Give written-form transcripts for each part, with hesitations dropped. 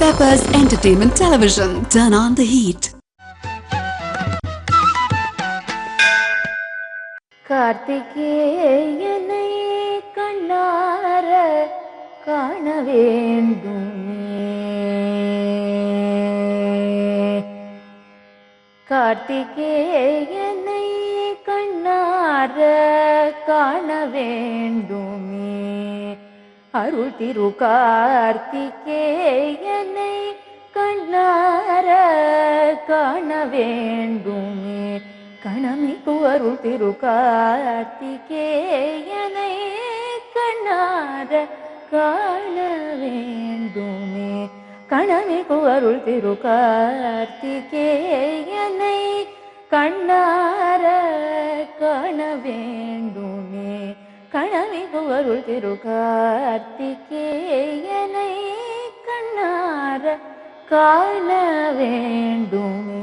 Peppers Entertainment Television. Turn on the heat. கார்த்திகேயனை கண்ணார காண வேண்டுமே. கார்த்திகேயனை கண்ணார காண வேண்டுமே. அருள் திரு கார்த்திகேயனை கண்ணார காண வேண்டுமே. கணமிக்கு அருள் திரு கார்த்திகேயனை கண்ணார காண வேண்டுமே. கணமிக்கு அருள் திரு கார்த்திகேயனை கண்ணார காண வேண்டுமே. கணமிகு அருள் திரு கார்த்திகேயனை கண்ணார காண வேண்டுமே.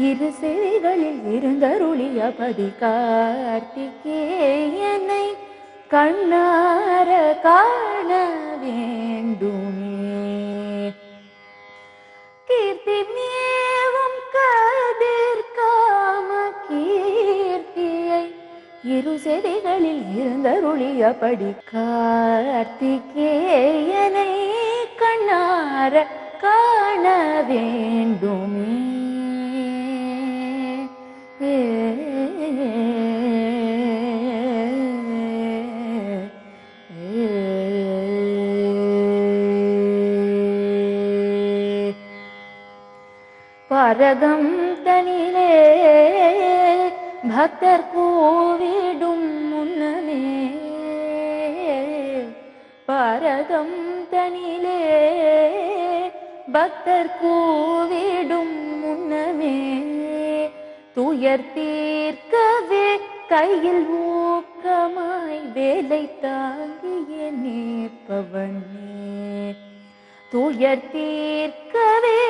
இரு செவிகளில் இருந்தருளியபடி கார்த்திகேயனை கண்ணார காண வேண்டுமே. கீர்த்தி மேவும் கதிர் காம கீர்த்தியை இரு செவிகளில் இருந்தருளியபடி கார்த்திகேயனை கண்ணார காண வேண்டுமே. பரதம் தனிலே பக்தர் கூவிடும் முன்னமே. பரதம் தனிலே பக்தர் கூவிடும் முன்னமே. துயர் தீர்க்கவே கையில் ஊக்கமாய் வேலை தாங்கிய நிற்பவனே. துயர் தீர்க்கவே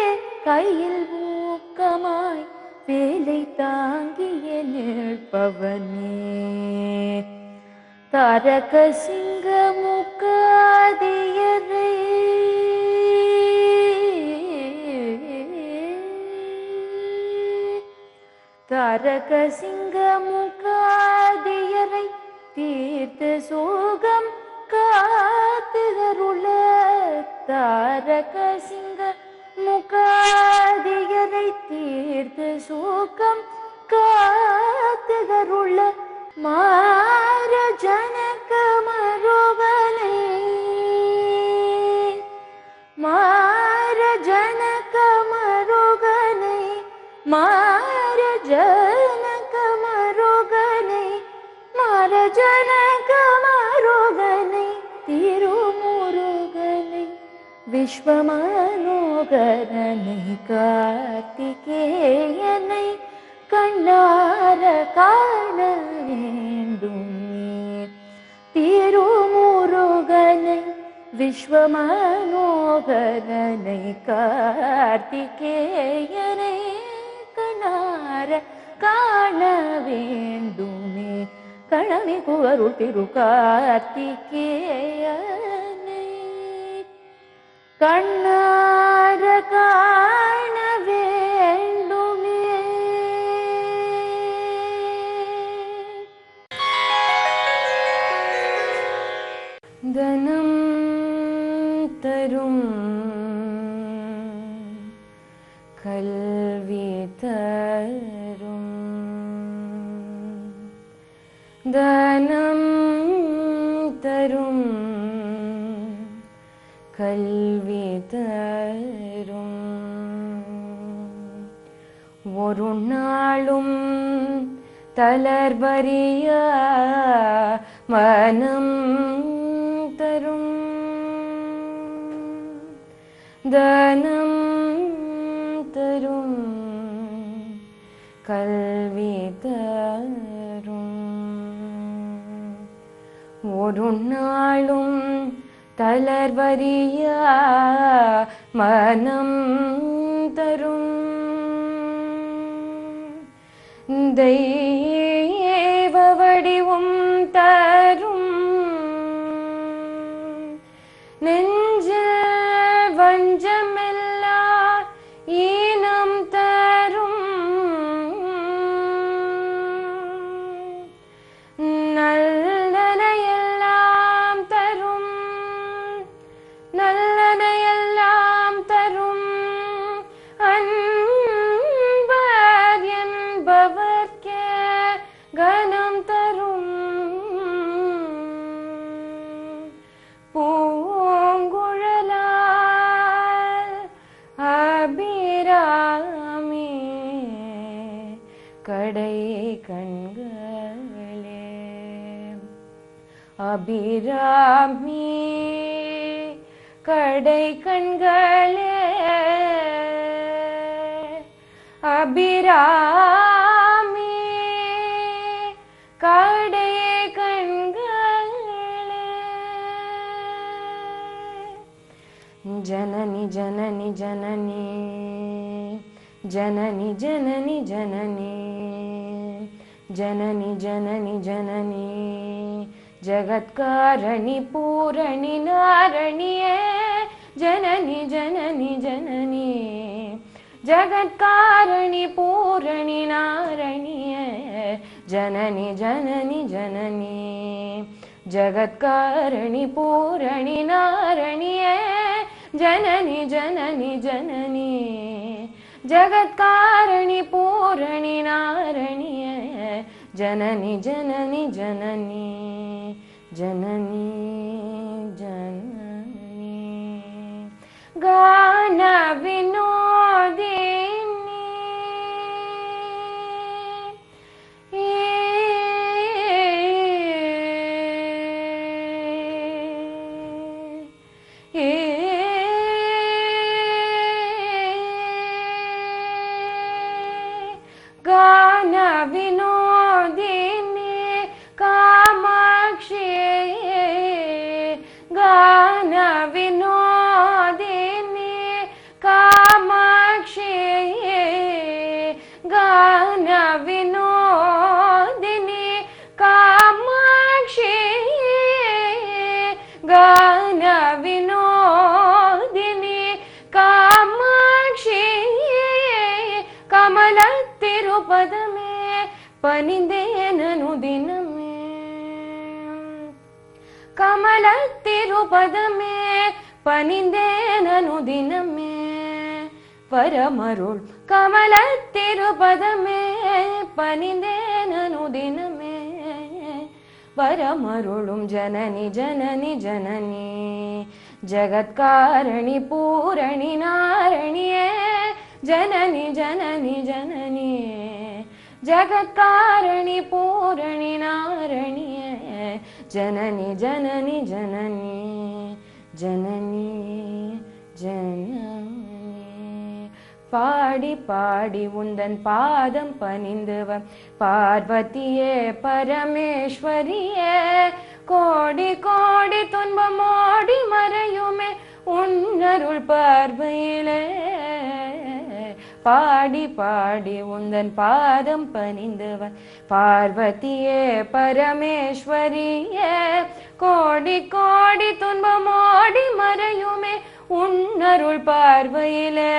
கையில் ஊக்கமாய் வேலை தாங்கிய நிற்பவனே. தாரக சிங்க முகாதியரை தாரக சிங்க முகாதியரை தீர்த்த சோகம் காத்துகருள. தாரக சிங்க முகாதியரை தீர்த்த சோகம் காத்துகருள. மார ஜனக மருகனை மார ஜனக மருகனை மார ஜனக மருகனை மார ஜனக மருகனை திருமுருகனை விஸ்வமனோகரனை கார்த்திகேயனை கண்ணார காண வேண்டுமே. திருமுருகனை விஸ்வமனோகரனை கார்த்திகேயனை கண்ணார காண வேண்டுமே. கணமிகு அருள் திரு கார்த்திகேயனை கண்ணார காண வேண்டுமே. தனம் தரும் கல்வி தரும் தனம் தரும் கல்வி தரும் ஒரு நாளும் தளர்வறிய மனம் தரும் தனம் தரும் கல்வி தரும் ஒரு நாளும் தளர்வறிய மனம் தரும் தெய்வ வடிவும் தரும் நெஞ்சில் வஞ்சமில்லா ஈனம் தரும் நல்லனையெல்லாம் தரும் நல்லனையெல்லாம் தரும் அன்பர் என்பவர்க்கே கனம் தரும் பூங்குழலால் அபிராமி கடை கண்களே அபிராமி கடை கண்களே அபிராமி கடை கண்களே ஜனனி ஜனனி ஜனனி ஜனனி ஜனனி ஜனனி ஜனனி ஜனனி ஜனனி ஜகத்காரணி பூரணி நாரணியே ஜனனி ஜனனி ஜனனி ஜகத்காரணி பூரணி நாரணியே ஜனனி ஜனனி ஜனனி ஜகத்காரணி பூரணி நாரணியே ஜனனி ஜனனி ஜனனி ஜகத்காரணி பூரணி நாரணியே ஜனனி ஜனனி ஜனனி ஜனனி ஜனனி கான வினோதினி गान विनोदिनी कामाक्षी गान विनोदिनी कामाक्षी गान विनोदिनी कामाक्षी गान विनोदिनी कामाक्षी कमल तिरुपदमे पनिंदेननु दिनमे कमल तिरुपदमे पनिंदेननु दिनमे परमरुள் कमल तिरुपदमे पनिंदेननु दिनमे परमरुளும் जननी जननी जननी जगत्कारणि पूरणि नारणिये जननी जननी जननी जगत्कारणि पूरणि नारणिये जननी जननी जननी जननी जननी பாடி பாடி உந்தன் பாதம் பணிந்துவ பார்வதியே பரமேஸ்வரியே கோடி கோடி துன்பம் ஓடி மறையுமே உன்னருள் பார்வையிலே பாடி பாடி உந்தன் பாதம் பணிந்துவ பார்வதியே பரமேஸ்வரியே கோடி கோடி துன்பம் ஓடி மறையுமே உன்னருள் பார்வையிலே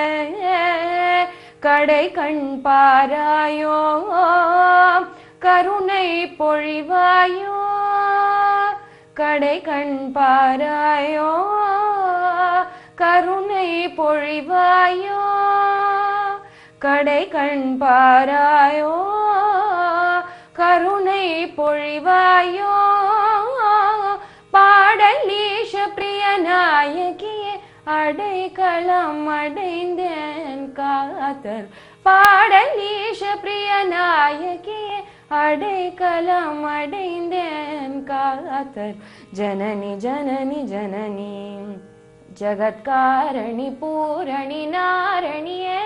கடை கண் பாராயோ கருணை பொழிவாயோ கடை கண் பாராயோ கருணை பொழிவாயோ கடை கண் பாராயோ கருணை பொழிவாயோ பாடலீஷ பிரிய நாயகியே அடைக்கலம் அடைந்தேன் காத்தர் பாடலீஷ பிரிய நாயகியே அடைக்கலம் அடைந்தேன் காத்தர் ஜனனி ஜனனி ஜனனி ஜகத்காரணி பூரணி நாரணியே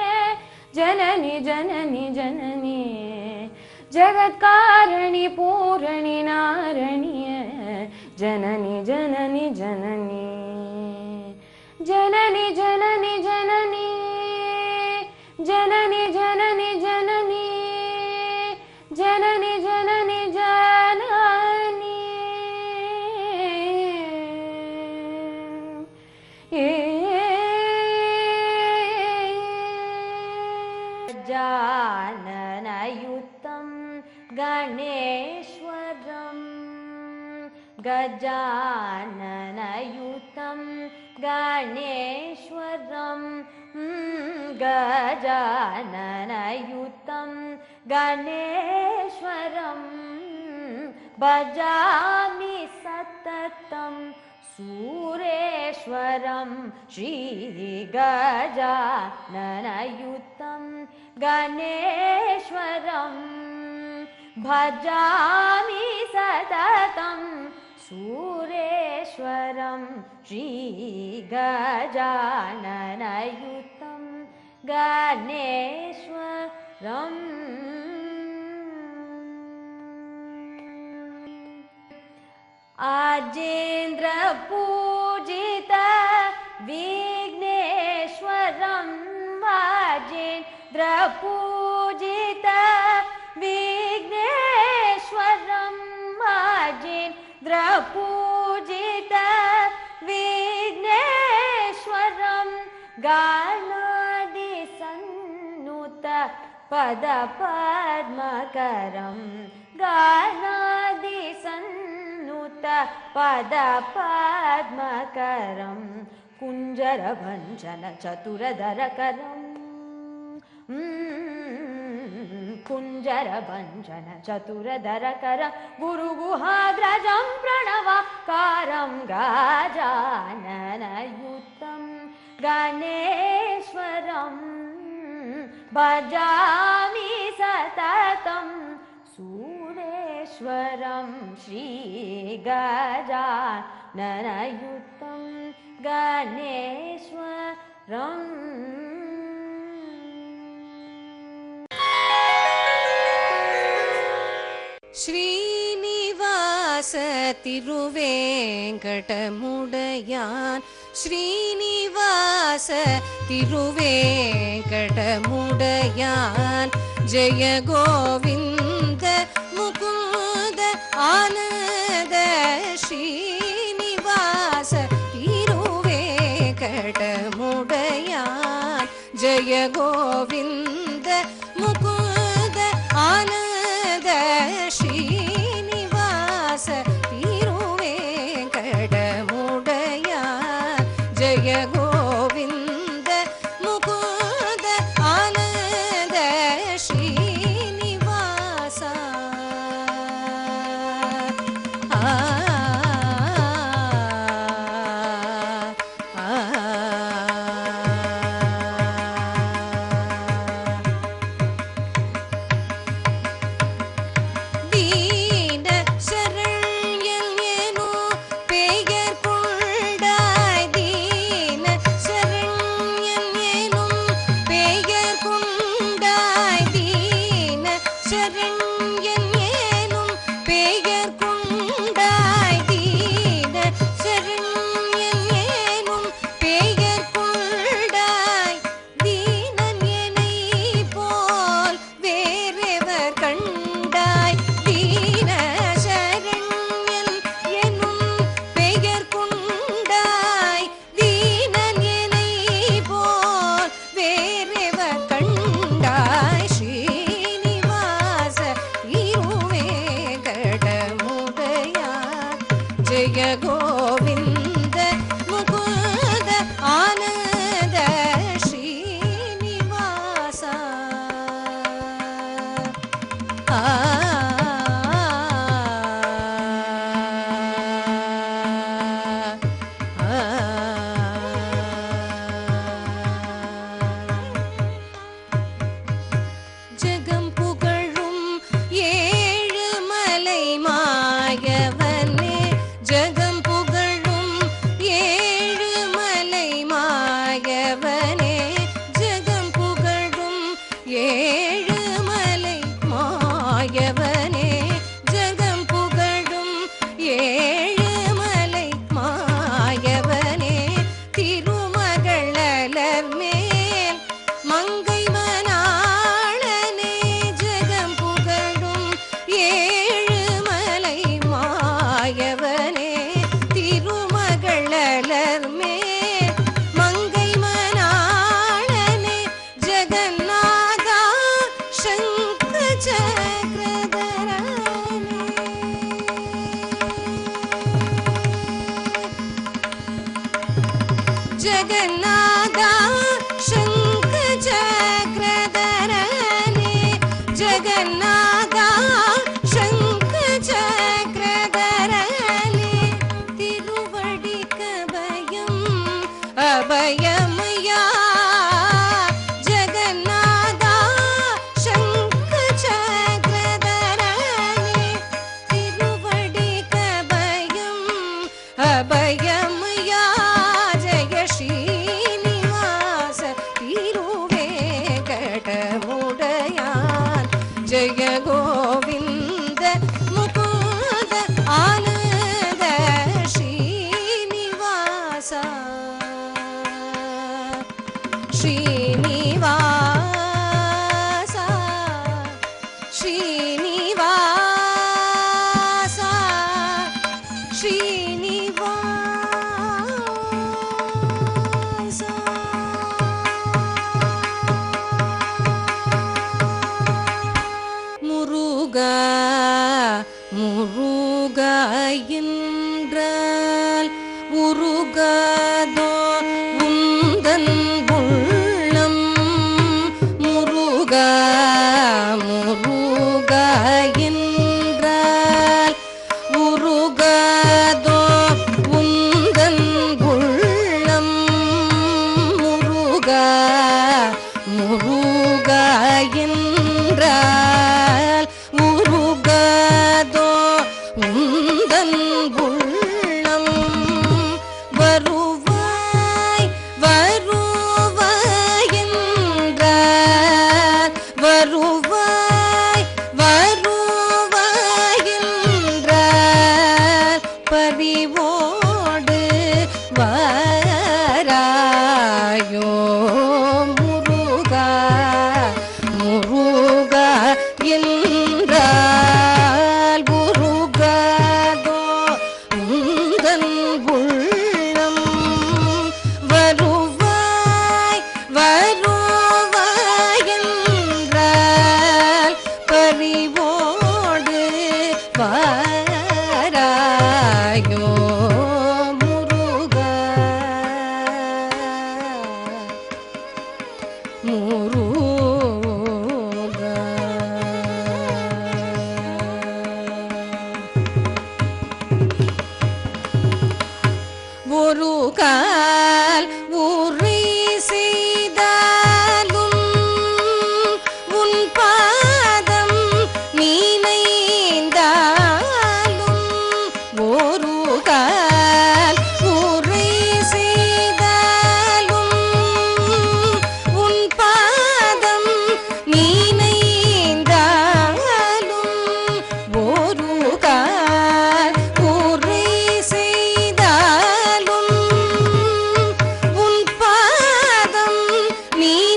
ஜனனி ஜனனி ஜனனி ஜகத்காரணி பூரணி நாரணியே ஜனனி ஜனனி ஜனனி ஜனனி ஜனனி ஜனனி ஜனனி ஜனனி ஜனனி ஜனனி ஜனனி ஜனனி கஜானனயுத்தம் கணேஸ்வரம் கஜானனயுத்தம் கணேஸ்வரம் கஜானனயுத்தம் கணேஸ்வரம் பஜாமி சததம் சூரேஸ்வரம் ஸ்ரீ கஜானனயுத்தம் கணேஸ்வரம் பஜாமி சததம் சூரேஸ்வரம் ஸ்ரீ கஜானனயுத்தம் கணேஸ்வரம் आजेन्द्र पूजित विघ्नेश्वरं आजेन्द्र पूजित विघ्नेश्वरं आजेन्द्र पूजित विघ्नेश्वरं गानादि सन्नुत पद पद्मकरं गानादि पद पद्मकरं कुञ्जरभञ्जन चतुरधरकरं कुञ्जरभञ्जन चतुरधरकरं गुरुगुहाग्रजं प्रणवकारं गजाननयुतं गणेश्वरं भजामि सततं सूरेश्वरं श्री गजाननयुतं गणेश्वरम् श्रीनिवास तिरुवेङ्कटमुडयान् श्रीनिवास तिरुवेङ्कटमुडयान् जय गोविन्द मुकुन्द आनन्द श्रीनिवास तिरुवेङ्कटमुडयान् जय गोविन्द मुकुन्द आनन्द श्रीनिवास तिरुवेङ्कटमुडयान् जय गोविन्द मुकुन्द आनन्द श्रीनिवास உருகாதோ உந்தன் உள்ளம் முருகா முருகா என்றால் உருகாதோ உந்தன் உள்ளம் முருகா முருகா என்றால் உருகாதோ உந்தன் உள்ளம் வருவாய் வருவாய் என்றால் வருவாய் வருவாய் என்றால் பரிவோடு வாராயோ முருகா முருகா என்றால் முருகாதோ உந்தன் உள்ளம் வருவாய் வருவாய் என்றால் பரிவோடு வாராயோ முருகா முருகா ஒரு கால் உரை செய்தாலும் உன் பாதம் நீனைந்தாலும் ஒரு கால் உரை செய்தாலும் உன் பாதம் நீனைந்தாலும் ஒரு கால் உரை செய்தாலும் உன் பாதம் நீனைந்தாலும்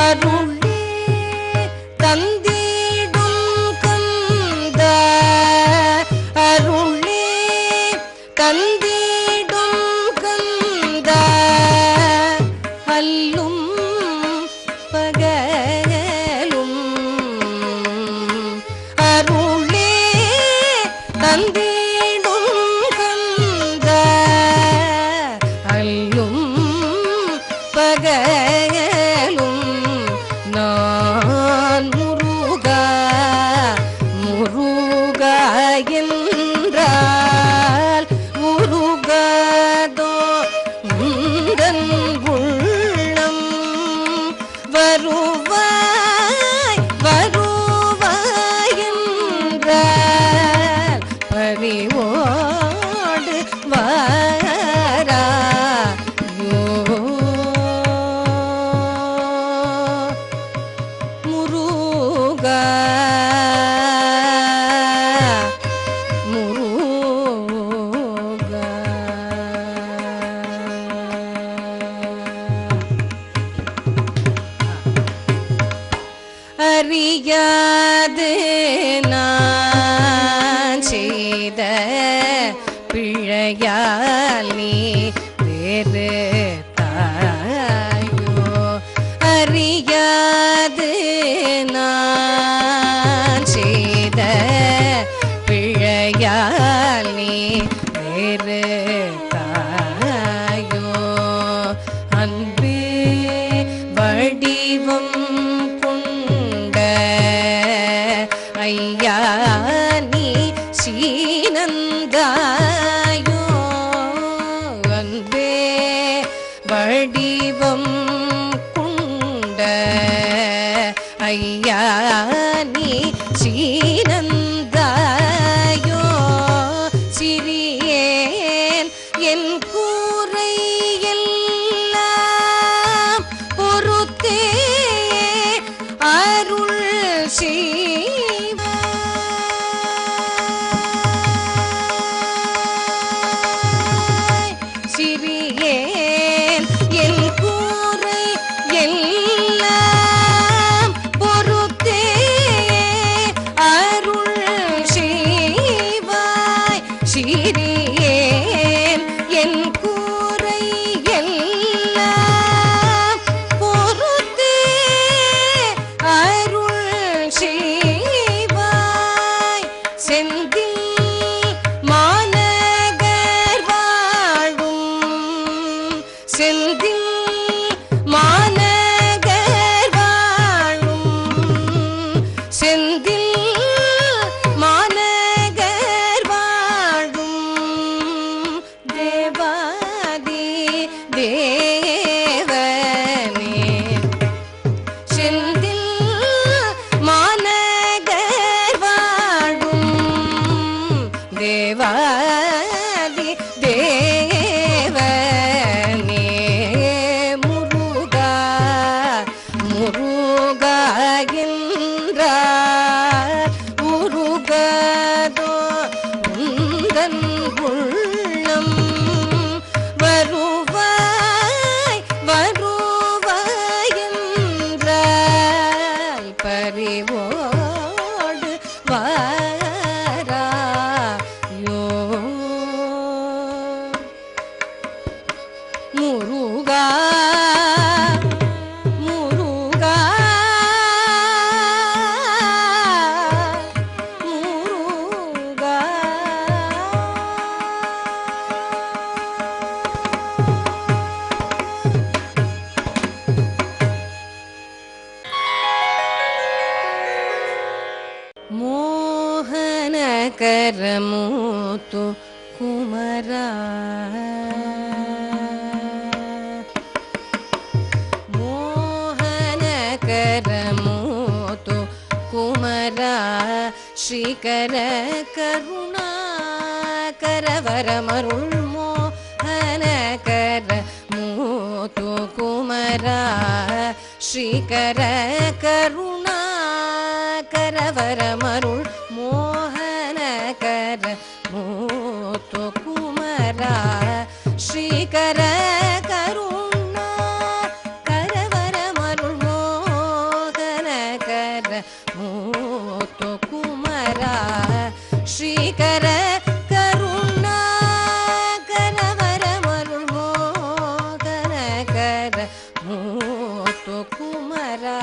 அருளே தந்திடும் கந்த அருளே தந்திடும் கந்த அல்லும் பகலும் அருளே தந்திடும் கந்த அல்லும் பகலும் நான் முருகா முருகா என்றால் முருகாதோ உந்தன் உள்ளம் வருவாய் வருவாய் என்றால் பரிவோடு வாராயோ முருகா முருகா அறியாது நான் செய்த பிழையால் நீ வேறு தாயோ அறியாது நான் செய்த பிழையால் நீ வேறு தாயோ அன்பே வடிவம் கொண்ட ஐயா நீ சீனந்தாயோ அன்பே வடிவம் கொண்ட ஐயா நீ சீனந்தாயோ சிறியேன் என் கூரை எல்லாம் பொறுத்தே அருள் செய்வாய் சிறியேன் என் கூரை எல்லாம் பொறுத்தே செந்தில் மாநகர் வாழும் செந்தில் மாநகர் வாழும் தேவாதி தேவனே செந்தில் மாநகர் வாழும் தேவாதி தேவனே முருகா முருகா என்றார் உருகதோ உந்தன் உள்ளம் வருவாய் வருவாய் என்றாய் பறிவோடு வாராயோ முருகா முருகா முருகா ಮೋಹನಕರಮೂತು ಕುಮರ ಮೋಹನಕರಮೂತು ಕುಮರ ಶ್ರೀಕರ ಕರುಣಾ ಕರವರಮರುಳ್ ಮೋಹನಕರ ಮೂತು ಕುಮರ ಶ್ರೀಕರ ಕರುಣಾ கரவரமருள் மோகனகர மூத்து குமரா ஸ்ரீகர கருணா கரவரமருள் மோகனகர மூத்து குமரா ஸ்ரீகர கருணா கரவரமருள் மோகனகர மூத்து குமரா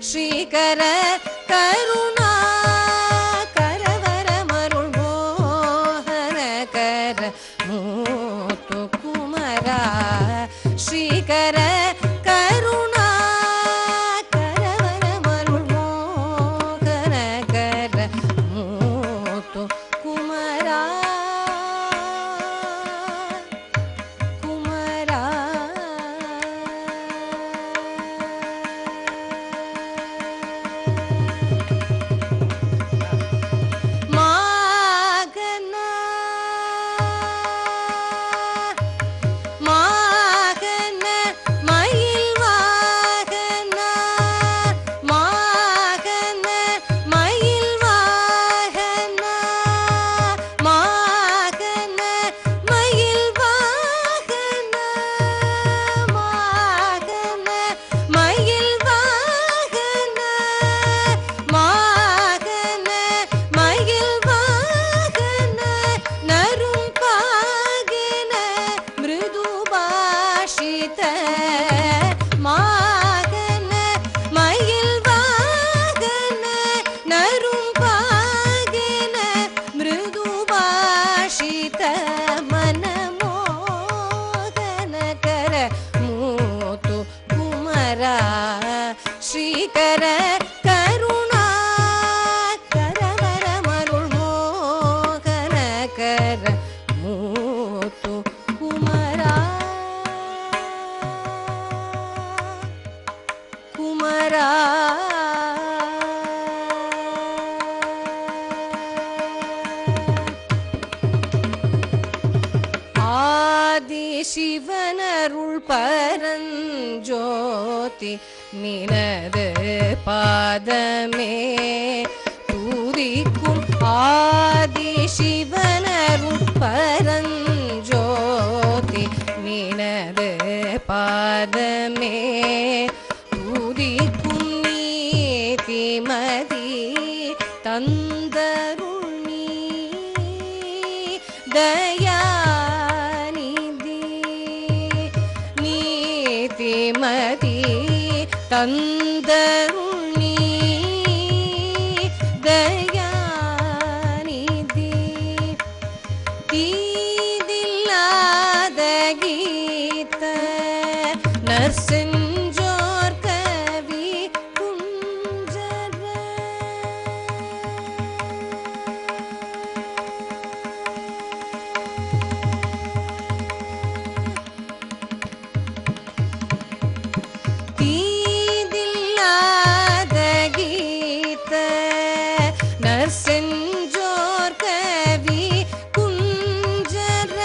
ஸ்ரீகர கருணா கரவரமருள் மோகனகர மூத்து குமரா ஸ்ரீகர கருணா கரவரமருள் மோகனகர மூத்து குமரா குமரா ஸ்ரீகர கருணா கரவரமருள் மோகனகர மூத்து குமரா குமரா சிவனருள் பரஞ்சோதி நினது பாதமே துதிக்கும் ஆதி சிவனருள் பரஞ்சோதி நினது பாதமே துதிக்கும் நீதிமதி தந்தருள் நீ தயாநிதி நீதிமதி தந்தருள் நீ தயாநிதி தீதில்லாத கீத நற்செஞ்சோர் கவி குஞ்சர தீதில்லாத கீத நற்செஞ்சோர் கவி குஞ்சர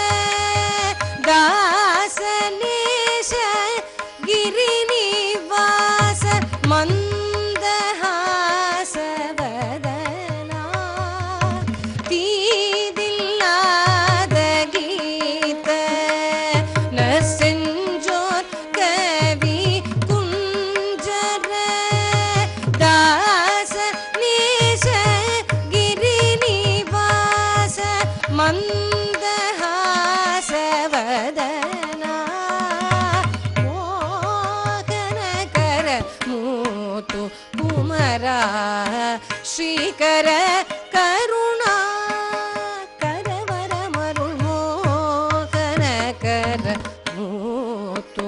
தாசநேச கிரிநிவாச மந்தஹாசவதனா தீதில்லாத கீத நற்செஞ்சோர் கவி குஞ்சர தாச நேச கிரிநிவாச மந்தஹாசவதனா மோகனகர மூத்து குமரா ஸ்ரீகர கருணா கரவரமருள் மோகனகர மூத்து